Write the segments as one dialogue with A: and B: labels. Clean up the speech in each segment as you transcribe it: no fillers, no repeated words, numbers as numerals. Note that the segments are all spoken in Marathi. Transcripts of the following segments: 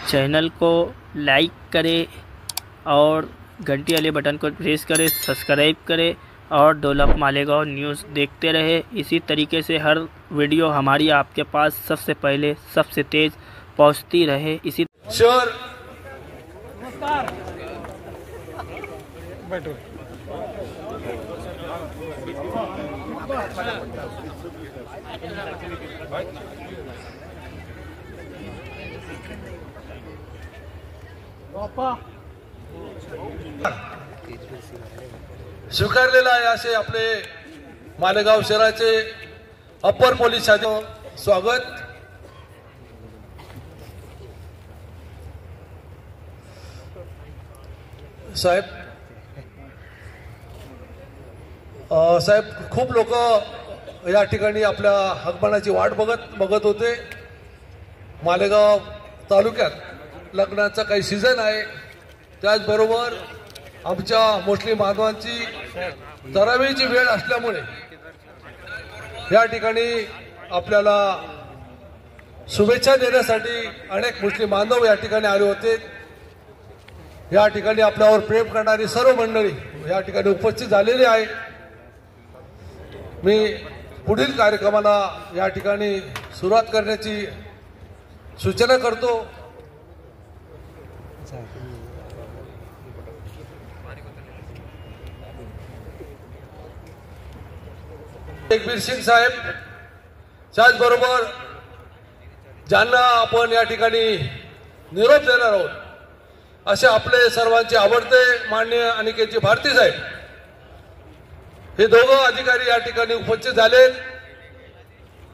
A: चैनल को लाइक करें और घंटी वाले बटन को प्रेस करें, सब्सक्राइब करें और डेवलप मालेगांव न्यूज़ देखते रहे। इसी तरीके से हर वीडियो हमारी आपके पास सबसे पहले सबसे तेज़ पहुंचती रहे। इसी
B: शहर बैठो स्वीकारलेला आहे असे आपले मालेगाव शहराचे अप्पर पोलीस अधिकारी स्वागत। साहेब खूप लोक या ठिकाणी आपल्या आगमनाची वाट बघत होते। मालेगाव तालुक्यात लग्नाचा काही सीझन आहे, त्याचबरोबर आमच्या मुस्लिम बांधवांची तरावीची वेळ असल्यामुळे या ठिकाणी आपल्याला शुभेच्छा देण्यासाठी अनेक मुस्लिम बांधव या ठिकाणी आले होते। या ठिकाणी आपल्यावर प्रेम करणारी सर्व मंडळी या ठिकाणी उपस्थित झालेली आहे। मी पुढील कार्यक्रमाला या ठिकाणी सुरुवात करण्याची सूचना करतो। एकबीर सिंग साहेब, त्याचबरोबर ज्यांना आपण या ठिकाणी निरोप देणार आहोत असे आपले सर्वांचे आवडते माननीय अनिकेतजी भारती साहेब, हे दोघं अधिकारी या ठिकाणी उपस्थित झाले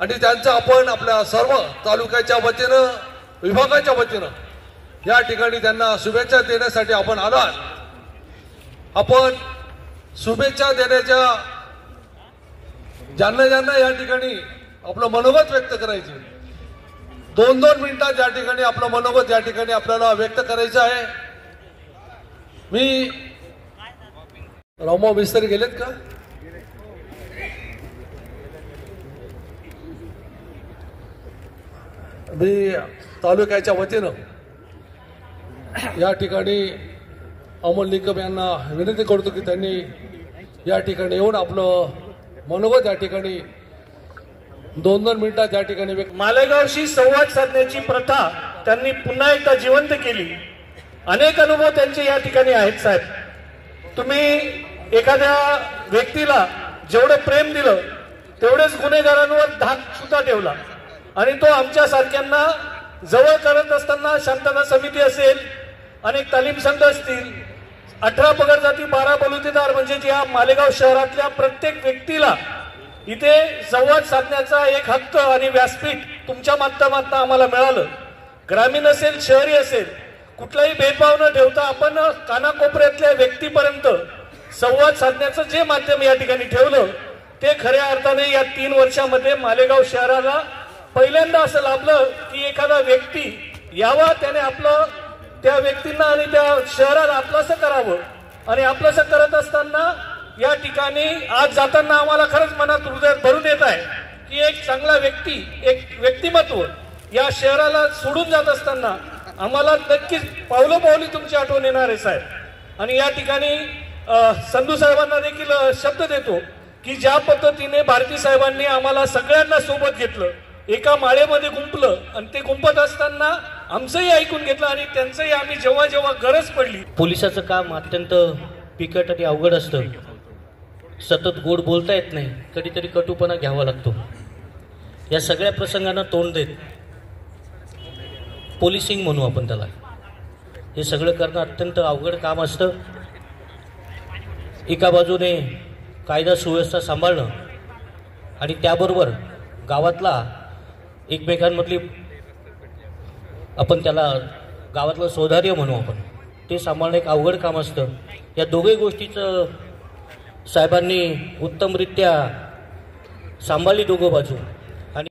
B: आणि त्यांचं आपण आपल्या सर्व तालुक्याच्या वतीनं विभागाच्या वतीनं या ठिकाणी त्यांना शुभेच्छा देण्यासाठी आपण आलात। आपण शुभेच्छा देण्याच्या ज्यांना या ठिकाणी आपलं मनोगत व्यक्त करायचे, 2-2 मिनिटात या ठिकाणी आपलं मनोगत या ठिकाणी आपल्याला व्यक्त करायचं आहे। मी रामभाऊ मिस्त्री गेलेत का? मी तालुक्याच्या वतीनं या ठिकाणी अमोल निकम यांना विनंती करतो की त्यांनी या ठिकाणी येऊन आपलं मनोगत या ठिकाणी 2-2 मिनिटात या ठिकाणी
C: मालेगावशी संवाद साधण्याची प्रथा त्यांनी पुन्हा एकदा जिवंत केली। अनेक अनुभव त्यांचे या ठिकाणी आहेत। साहेब, तुम्ही एखाद्या व्यक्तीला जेवढं प्रेम दिलं तेवढेच गुन्हेगारांवर धाक सुद्धा ठेवला आणि तो आमच्या सारख्यांना जवळ करत असताना शांतता समिती असेल, अनेक तालीम संघ असतील, 18 पगडजाती 12 बलुतेदार म्हणजे या मालेगाव शहरातल्या प्रत्येक व्यक्तीला इथे संवाद साधण्याचा एक हक्क आणि व्यासपीठ तुमच्या माध्यमातून आम्हाला मिळालं। ग्रामीण असेल, शहरी असेल, कुठलाही भेदभाव न ठेवता आपण कानाकोपऱ्यातल्या व्यक्तीपर्यंत संवाद साधण्याचं जे माध्यम या ठिकाणी ठेवलं ते खऱ्या अर्थाने या 3 वर्षामध्ये मालेगाव शहराला पहिल्यांदा असं लाभलं की एखादा व्यक्ती यावा, त्याने आपलं त्या व्यक्तींना आणि त्या शहराला आपलंसं करावं आणि आपलंसं करत असताना या ठिकाणी आज जाताना आम्हाला खरंच मनात हृदयात भरून येत आहे की एक चांगला व्यक्ती, एक व्यक्तिमत्व या शहराला सोडून जात असताना आम्हाला नक्कीच पावलोपावली तुमची आठवण येणार आहे साहेब। आणि या ठिकाणी संधू साहेबांना देखील शब्द देतो की ज्या पद्धतीने भारती साहेबांनी आम्हाला सगळ्यांना सोबत घेतलं, एका माळेमध्ये गुंपलं आणि ते गुंपत असताना आमचंही ऐकून घेतलं आणि त्यांचंही आम्ही जेव्हा जेव्हा गरज पडली।
D: पोलिसाचं काम अत्यंत बिकट आणि अवघड असतं। सतत गोड बोलता येत नाही, कधीतरी कटुपणा घ्यावा लागतो। या सगळ्या प्रसंगांना तोंड देत पोलिसिंग म्हणू आपण त्याला, हे सगळं करणं अत्यंत अवघड काम असतं। एका बाजूने कायदा सुव्यवस्था सांभाळणं आणि त्याबरोबर गावातला एकमेकांमधली आपण त्याला गावातलं सौहार्द म्हणू आपण, ते सांभाळणं एक अवघड काम असतं। या दोघे गोष्टीचं साहेबांनी उत्तमरित्या सांभाळली दोघं बाजू।